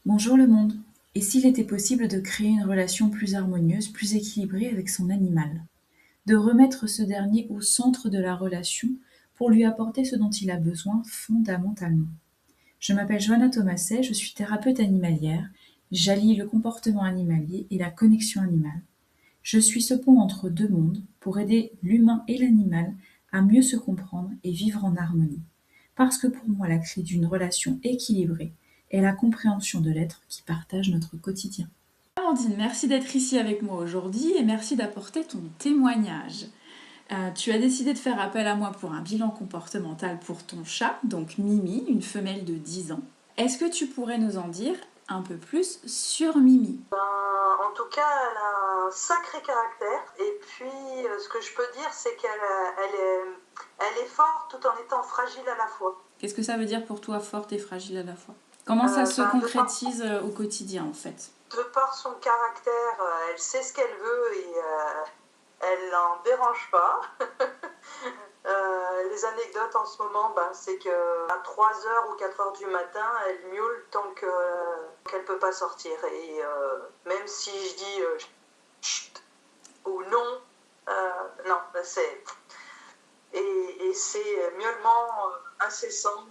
Bonjour le monde. Et s'il était possible de créer une relation plus harmonieuse, plus équilibrée avec son animal? De remettre ce dernier au centre de la relation pour lui apporter ce dont il a besoin fondamentalement. Je m'appelle Johanna Thomaset, je suis thérapeute animalière. J'allie le comportement animalier et la connexion animale. Je suis ce pont entre deux mondes pour aider l'humain et l'animal à mieux se comprendre et vivre en harmonie. Parce que pour moi, la clé d'une relation équilibrée est la compréhension de l'être qui partage notre quotidien. Amandine, merci d'être ici avec moi aujourd'hui et merci d'apporter ton témoignage. Tu as décidé de faire appel à moi pour un bilan comportemental pour ton chat, donc Mimi, une femelle de 10 ans. Est-ce que tu pourrais nous en dire un peu plus sur Mimi? En tout cas, elle a un sacré caractère. Et puis, ce que je peux dire, c'est qu'elle est forte tout en étant fragile à la fois. Qu'est-ce que ça veut dire pour toi, forte et fragile à la fois? Comment ça se concrétise au quotidien en fait? De par son caractère, elle sait ce qu'elle veut et elle n'en dérange pas. Les anecdotes en ce moment, c'est qu'à 3 h ou 4 h du matin, elle miaule tant qu'elle ne peut pas sortir. Et même si je dis chut ou non, non, c'est... Et c'est miaulement incessant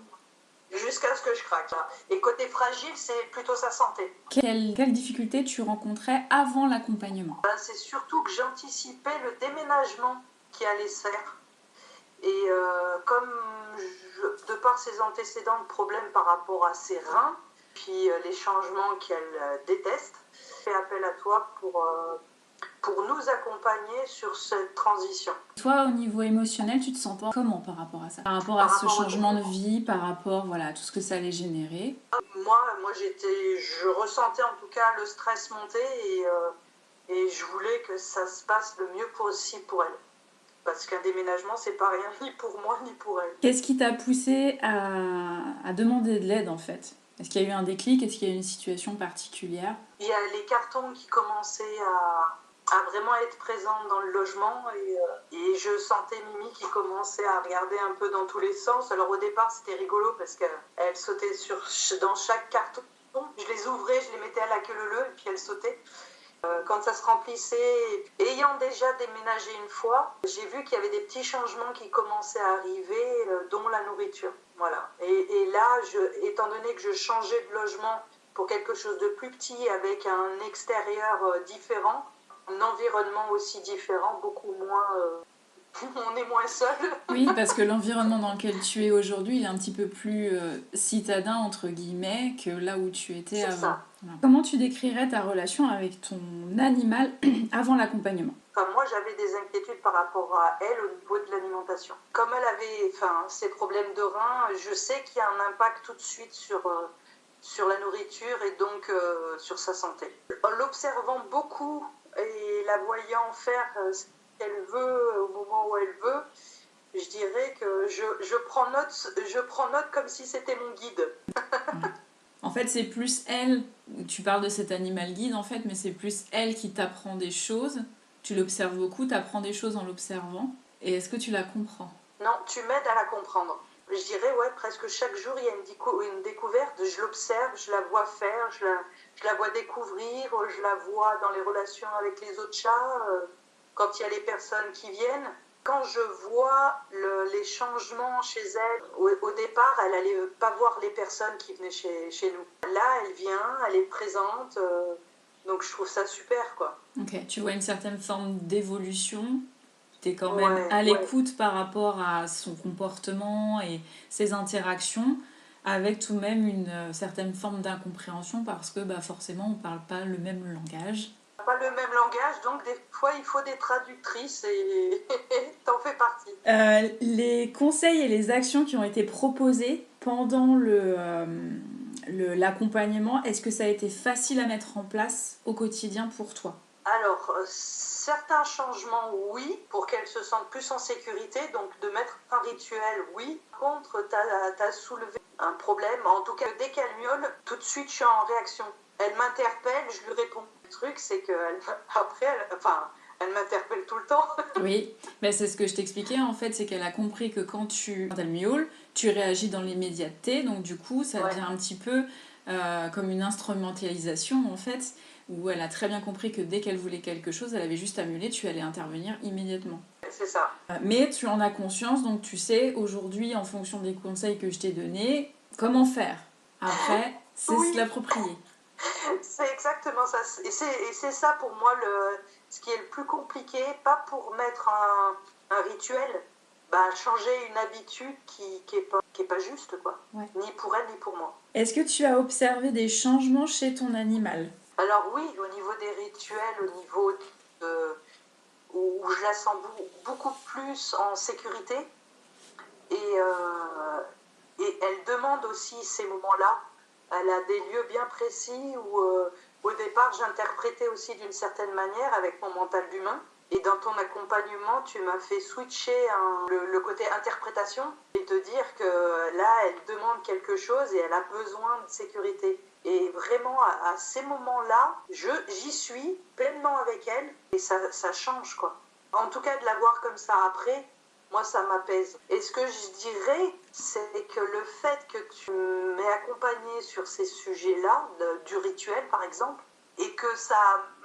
jusqu'à ce que je craque. Et côté fragile, c'est plutôt sa santé. Quelles difficultés tu rencontrais avant l'accompagnement? C'est surtout que j'anticipais le déménagement qui allait se faire. Et comme de par ses antécédents de problèmes par rapport à ses reins, puis les changements qu'elle déteste, je fais appel à toi pour nous accompagner sur cette transition. Toi, au niveau émotionnel, tu te sens pas comment par rapport à ça? Par rapport à ce changement de vie, par rapport à tout ce que ça allait générer? Moi je ressentais en tout cas le stress monter et je voulais que ça se passe le mieux possible pour elle. Parce qu'un déménagement, c'est pas rien, ni pour moi, ni pour elle. Qu'est-ce qui t'a poussé à demander de l'aide en fait? Est-ce qu'il y a eu un déclic? Est-ce qu'il y a eu une situation particulière? Il y a les cartons qui commençaient à vraiment être présents dans le logement et je sentais Mimi qui commençait à regarder un peu dans tous les sens. Alors au départ, c'était rigolo parce qu'elle sautait dans chaque carton. Je les ouvrais, je les mettais à la queue leu et puis elle sautait. Quand ça se remplissait, ayant déjà déménagé une fois, j'ai vu qu'il y avait des petits changements qui commençaient à arriver, dont la nourriture. Voilà. Et là, étant donné que je changeais de logement pour quelque chose de plus petit, avec un extérieur différent, un environnement aussi différent, beaucoup moins... on est moins seul. Oui, parce que l'environnement dans lequel tu es aujourd'hui, il est un petit peu plus citadin, entre guillemets, que là où tu étais avant. Ça. Voilà. Comment tu décrirais ta relation avec ton animal avant l'accompagnement? Moi, j'avais des inquiétudes par rapport à elle au niveau de l'alimentation. Comme elle avait ses problèmes de reins, je sais qu'il y a un impact tout de suite sur la nourriture et donc sur sa santé. En l'observant beaucoup et la voyant faire ce qu'elle veut au moment où elle veut, je dirais que je prends note comme si c'était mon guide. En fait, c'est plus elle, tu parles de cet animal guide en fait, mais c'est plus elle qui t'apprend des choses. Tu l'observes beaucoup, t'apprends des choses en l'observant. Et est-ce que tu la comprends? Non, tu m'aides à la comprendre. Je dirais, presque chaque jour, il y a une découverte. Je l'observe, je la vois faire, je la vois découvrir, je la vois dans les relations avec les autres chats, quand il y a les personnes qui viennent. Quand je vois les changements chez elle, au départ, elle n'allait pas voir les personnes qui venaient chez nous. Là, elle vient, elle est présente, donc je trouve ça super, quoi. Ok, tu vois une certaine forme d'évolution. Tu es quand même à l'écoute par rapport à son comportement et ses interactions, avec tout de même une certaine forme d'incompréhension parce que forcément on ne parle pas le même langage. Pas le même langage, donc des fois il faut des traductrices et t'en fais partie. Les conseils et les actions qui ont été proposées pendant l'accompagnement, est-ce que ça a été facile à mettre en place au quotidien pour toi? Alors, certains changements, oui, pour qu'elle se sente plus en sécurité, donc de mettre un rituel, oui. Par contre, t'as soulevé un problème, en tout cas, dès qu'elle miaule, tout de suite, je suis en réaction. Elle m'interpelle, je lui réponds. Le truc, c'est qu'après, elle m'interpelle tout le temps. Oui, mais c'est ce que je t'expliquais en fait, c'est qu'elle a compris que quand elle miaule, tu réagis dans l'immédiateté, donc du coup ça devient un petit peu comme une instrumentalisation en fait, où elle a très bien compris que dès qu'elle voulait quelque chose, elle avait juste à miauler, tu allais intervenir immédiatement. C'est ça. Mais tu en as conscience, donc tu sais aujourd'hui, en fonction des conseils que je t'ai donnés, comment faire. Après, c'est Oui. se l'approprier. C'est exactement ça. Et c'est ça pour moi ce qui est le plus compliqué, pas pour mettre un rituel, changer une habitude qui est pas juste, quoi. Ouais. Ni pour elle, ni pour moi. Est-ce que tu as observé des changements chez ton animal? Alors oui, au niveau des rituels, au niveau où je la sens beaucoup plus en sécurité. Et elle demande aussi ces moments-là. Elle a des lieux bien précis où au départ j'interprétais aussi d'une certaine manière avec mon mental d'humain. Et dans ton accompagnement, tu m'as fait switcher le côté interprétation et te dire que là, elle demande quelque chose et elle a besoin de sécurité. Et vraiment, à ces moments-là, j'y suis pleinement avec elle et ça change, quoi. En tout cas, de la voir comme ça après, moi, ça m'apaise. Et ce que je dirais, c'est que le fait que tu m'aies accompagnée sur ces sujets-là, du rituel par exemple, et que ça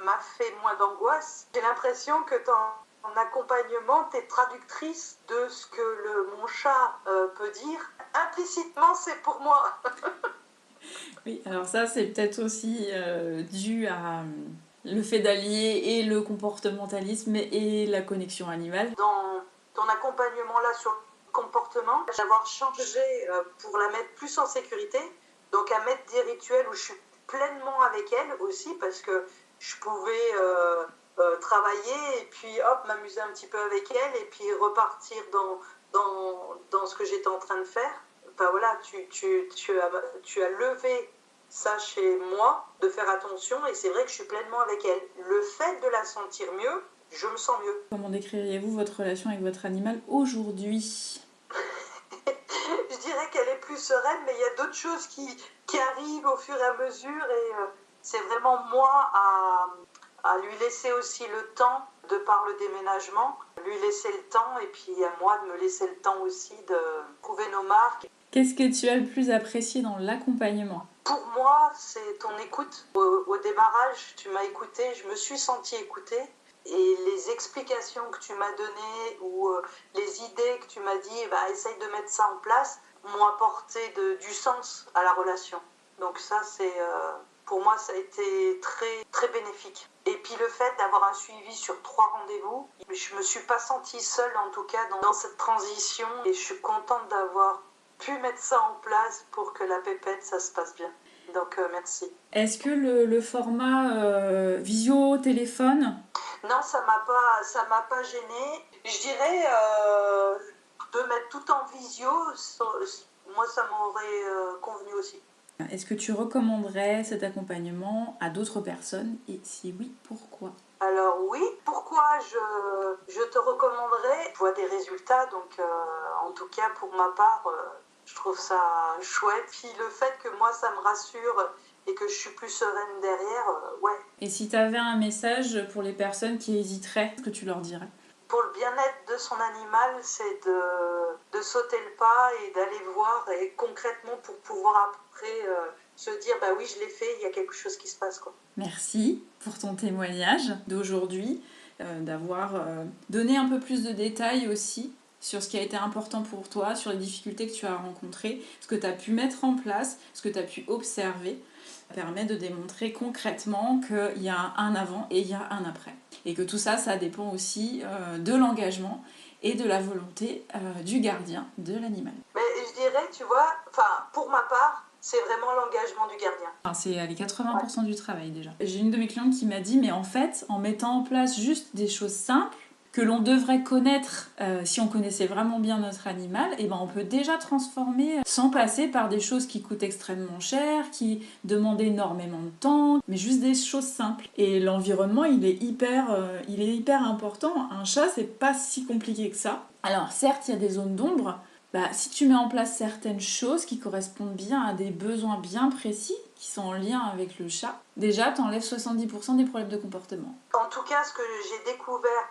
m'a fait moins d'angoisse, j'ai l'impression que ton accompagnement, t'es traductrice de ce que mon chat peut dire. Implicitement, c'est pour moi. Oui, alors ça, c'est peut-être aussi dû à le fait d'allier et le comportementalisme et la connexion animale. Dans ton accompagnement là sur le comportement, d'avoir changé pour la mettre plus en sécurité, donc à mettre des rituels où je suis pleinement avec elle aussi, parce que je pouvais travailler et puis hop, m'amuser un petit peu avec elle et puis repartir dans ce que j'étais en train de faire. Enfin voilà, tu as levé ça chez moi, de faire attention, et c'est vrai que je suis pleinement avec elle. Le fait de la sentir mieux, je me sens mieux. Comment décririez-vous votre relation avec votre animal aujourd'hui? Je dirais qu'elle est plus sereine, mais il y a d'autres choses qui arrivent au fur et à mesure, et c'est vraiment moi à lui laisser aussi le temps, de par le déménagement, lui laisser le temps, et puis à moi de me laisser le temps aussi de trouver nos marques. Qu'est-ce que tu as le plus apprécié dans l'accompagnement? Pour moi, c'est ton écoute. Au démarrage, tu m'as écoutée, je me suis sentie écoutée. Et les explications que tu m'as données ou les idées que tu m'as dit, essaye de mettre ça en place, m'ont apporté du sens à la relation. Donc ça, pour moi, ça a été très, très bénéfique. Et puis le fait d'avoir un suivi sur 3 rendez-vous, je me suis pas sentie seule en tout cas dans cette transition. Et je suis contente d'avoir pu mettre ça en place pour que la pépette, ça se passe bien. Donc merci. Est-ce que le format visio, téléphone? Non, ça m'a pas gênée. Je dirais de mettre tout en visio, moi ça m'aurait convenu aussi. Est-ce que tu recommanderais cet accompagnement à d'autres personnes? Et si oui, pourquoi? Alors oui, pourquoi je te recommanderais? Je vois des résultats, donc en tout cas pour ma part, je trouve ça chouette. Puis le fait que moi ça me rassure et que je suis plus sereine derrière, ouais. Et si tu avais un message pour les personnes qui hésiteraient, qu'est-ce que tu leur dirais? Pour le bien-être de son animal, c'est de sauter le pas et d'aller voir, et concrètement pour pouvoir après se dire oui, je l'ai fait, il y a quelque chose qui se passe, quoi. Merci pour ton témoignage d'aujourd'hui, d'avoir donné un peu plus de détails aussi sur ce qui a été important pour toi, sur les difficultés que tu as rencontrées, ce que tu as pu mettre en place, ce que tu as pu observer. Ça permet de démontrer concrètement qu'il y a un avant et il y a un après. Et que tout ça, ça dépend aussi de l'engagement et de la volonté du gardien de l'animal. Mais je dirais, tu vois, pour ma part, c'est vraiment l'engagement du gardien. C'est les 80% du travail déjà. J'ai une de mes clientes qui m'a dit, mais en fait, en mettant en place juste des choses simples, que l'on devrait connaître si on connaissait vraiment bien notre animal, et on peut déjà transformer sans passer par des choses qui coûtent extrêmement cher, qui demandent énormément de temps, mais juste des choses simples. Et l'environnement, il est hyper important. Un chat, c'est pas si compliqué que ça. Alors certes, il y a des zones d'ombre. Si tu mets en place certaines choses qui correspondent bien à des besoins bien précis, qui sont en lien avec le chat, déjà t'enlèves 70% des problèmes de comportement. En tout cas, ce que j'ai découvert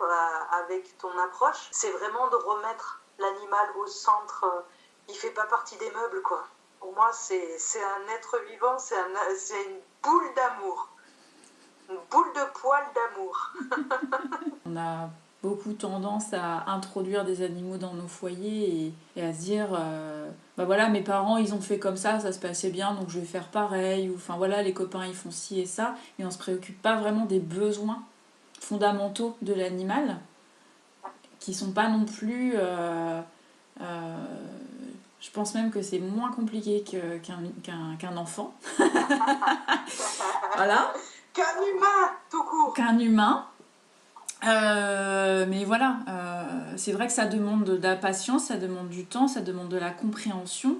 avec ton approche, c'est vraiment de remettre l'animal au centre. Il fait pas partie des meubles, quoi. Pour moi, c'est un être vivant, c'est une boule d'amour. Une boule de poil d'amour. On a beaucoup tendance à introduire des animaux dans nos foyers et à se dire bah voilà, mes parents ils ont fait comme ça se passait bien donc je vais faire pareil, ou enfin voilà, les copains ils font ci et ça, et on se préoccupe pas vraiment des besoins fondamentaux de l'animal qui sont pas non plus je pense même que c'est moins compliqué qu'un enfant. Voilà. Qu'un humain, tout court. Qu'un humain. Mais voilà, c'est vrai que ça demande de la patience, ça demande du temps, ça demande de la compréhension,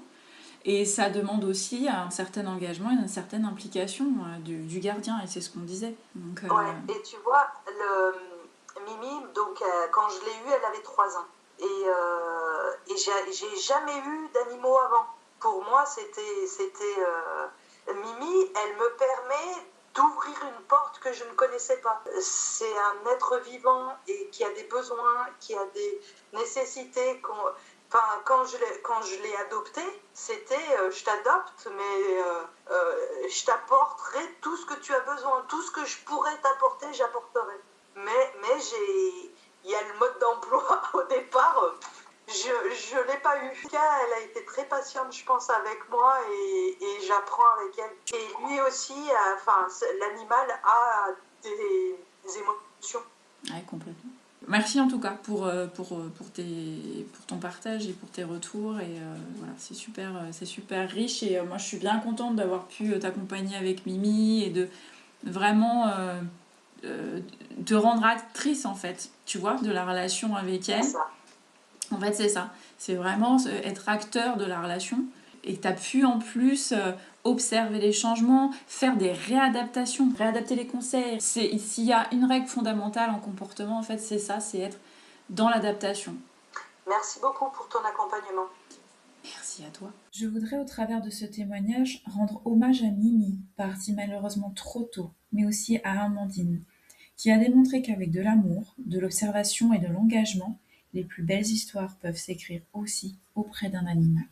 et ça demande aussi un certain engagement et une certaine implication du gardien, et c'est ce qu'on disait. Donc, Ouais, et tu vois, Mimi, donc quand je l'ai eue, elle avait 3 ans. Et j'ai jamais eu d'animaux avant. Pour moi, Mimi, elle me permet d'ouvrir une porte que je ne connaissais pas. C'est un être vivant et qui a des besoins, qui a des nécessités. Enfin, quand je l'ai adopté, c'était je t'adopte, mais je t'apporterai tout ce que tu as besoin, tout ce que je pourrais t'apporter, j'apporterai. Mais il y a le mode d'emploi au départ, je ne l'ai pas eu. Elle a été très patiente, je pense, avec moi et j'apprends avec elle. Et lui aussi, l'animal a des émotions. ouais, complètement. Merci en tout cas pour ton partage et pour tes retours. Et voilà, c'est super riche. Et moi, je suis bien contente d'avoir pu t'accompagner avec Mimi et de vraiment te rendre actrice, en fait, tu vois, de la relation avec elle. C'est ça. En fait, c'est ça. C'est vraiment être acteur de la relation. Et tu as pu en plus observer les changements, faire des réadaptations, réadapter les conseils. S'il y a une règle fondamentale en comportement, en fait, c'est ça, c'est être dans l'adaptation. Merci beaucoup pour ton accompagnement. Merci à toi. Je voudrais, au travers de ce témoignage, rendre hommage à Mimi, partie malheureusement trop tôt, mais aussi à Amandine, qui a démontré qu'avec de l'amour, de l'observation et de l'engagement, les plus belles histoires peuvent s'écrire aussi auprès d'un animal.